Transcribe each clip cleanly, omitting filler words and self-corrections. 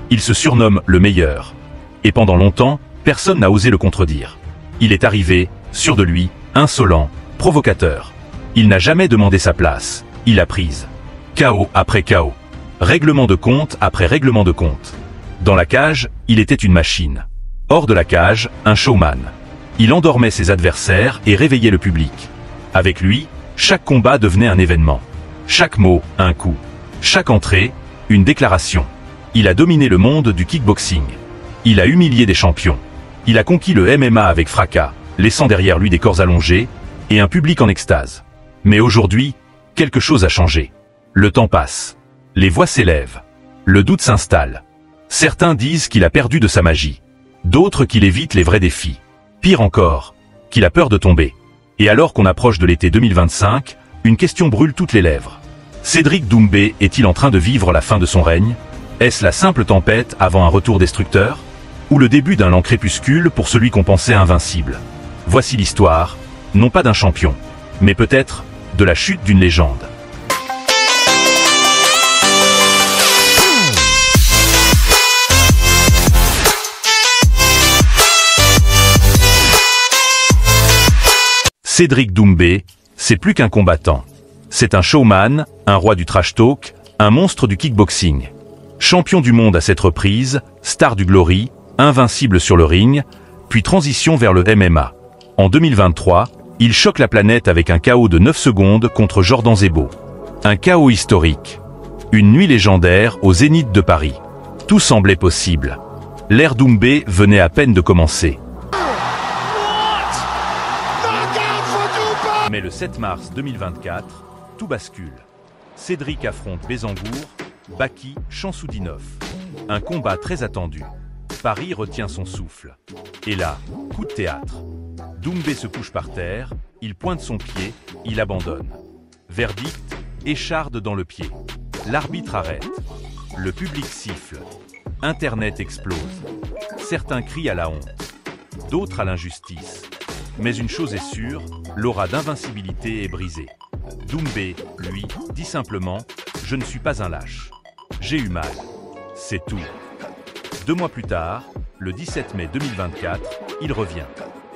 Il se surnomme le meilleur. Et pendant longtemps, personne n'a osé le contredire. Il est arrivé, sûr de lui, insolent, provocateur. Il n'a jamais demandé sa place, il l'a prise. KO après KO. Règlement de compte après règlement de compte. Dans la cage, il était une machine. Hors de la cage, un showman. Il endormait ses adversaires et réveillait le public. Avec lui, chaque combat devenait un événement. Chaque mot, un coup. Chaque entrée, une déclaration. Il a dominé le monde du kickboxing. Il a humilié des champions. Il a conquis le MMA avec fracas, laissant derrière lui des corps allongés et un public en extase. Mais aujourd'hui, quelque chose a changé. Le temps passe. Les voix s'élèvent. Le doute s'installe. Certains disent qu'il a perdu de sa magie. D'autres qu'il évite les vrais défis. Pire encore, qu'il a peur de tomber. Et alors qu'on approche de l'été 2025, une question brûle toutes les lèvres. Cédric Doumbé est-il en train de vivre la fin de son règne? Est-ce la simple tempête avant un retour destructeur? Ou le début d'un lent crépuscule pour celui qu'on pensait invincible? Voici l'histoire, non pas d'un champion, mais peut-être de la chute d'une légende. Cédric Doumbé, c'est plus qu'un combattant. C'est un showman, un roi du trash talk, un monstre du kickboxing. Champion du monde à cette reprise, star du Glory, invincible sur le ring, puis transition vers le MMA. En 2023, il choque la planète avec un KO de 9 secondes contre Jordan Zebo. Un KO historique. Une nuit légendaire au Zénith de Paris. Tout semblait possible. L'ère Doumbé venait à peine de commencer. Mais le 7 mars 2024, tout bascule. Cédric affronte Bézangour, Baki Chansoudinov. Un combat très attendu. Paris retient son souffle. Et là, coup de théâtre. Doumbé se couche par terre, il pointe son pied, il abandonne. Verdict, écharde dans le pied. L'arbitre arrête. Le public siffle. Internet explose. Certains crient à la honte. D'autres à l'injustice. Mais une chose est sûre, l'aura d'invincibilité est brisée. Doumbé, lui, dit simplement « Je ne suis pas un lâche. J'ai eu mal. C'est tout. » 2 mois plus tard, le 17 mai 2024, il revient.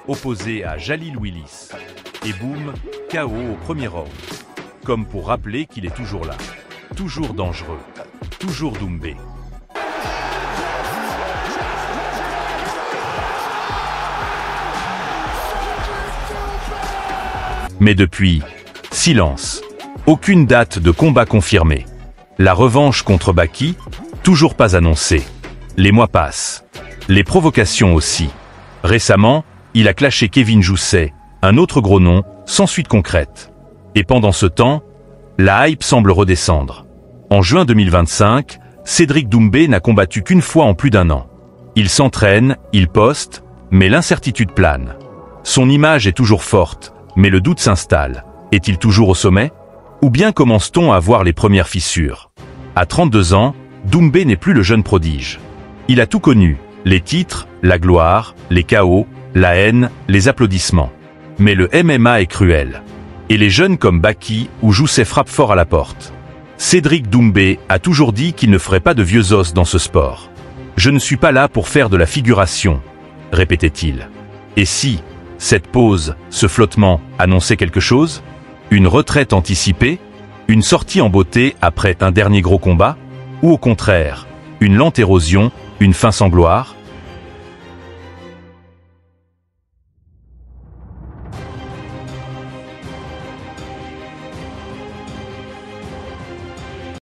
Opposé à Jalil Willis. Et boum, KO au premier round. Comme pour rappeler qu'il est toujours là. Toujours dangereux. Toujours Doumbé. Mais depuis, silence. Aucune date de combat confirmée. La revanche contre Baki, toujours pas annoncée. Les mois passent. Les provocations aussi. Récemment, il a clashé Kevin Jousset, un autre gros nom, sans suite concrète. Et pendant ce temps, la hype semble redescendre. En juin 2025, Cédric Doumbé n'a combattu qu'une fois en plus d'1 an. Il s'entraîne, il poste, mais l'incertitude plane. Son image est toujours forte, mais le doute s'installe. Est-il toujours au sommet? Ou bien commence-t-on à voir les premières fissures? À 32 ans, Doumbé n'est plus le jeune prodige. Il a tout connu, les titres, la gloire, les KO, la haine, les applaudissements. Mais le MMA est cruel. Et les jeunes comme Baki ou Jousset frappent fort à la porte. Cédric Doumbé a toujours dit qu'il ne ferait pas de vieux os dans ce sport. « Je ne suis pas là pour faire de la figuration », répétait-il. Et si cette pause, ce flottement, annonçait quelque chose? Une retraite anticipée? Une sortie en beauté après un dernier gros combat? Ou au contraire, une lente érosion, une fin sans gloire?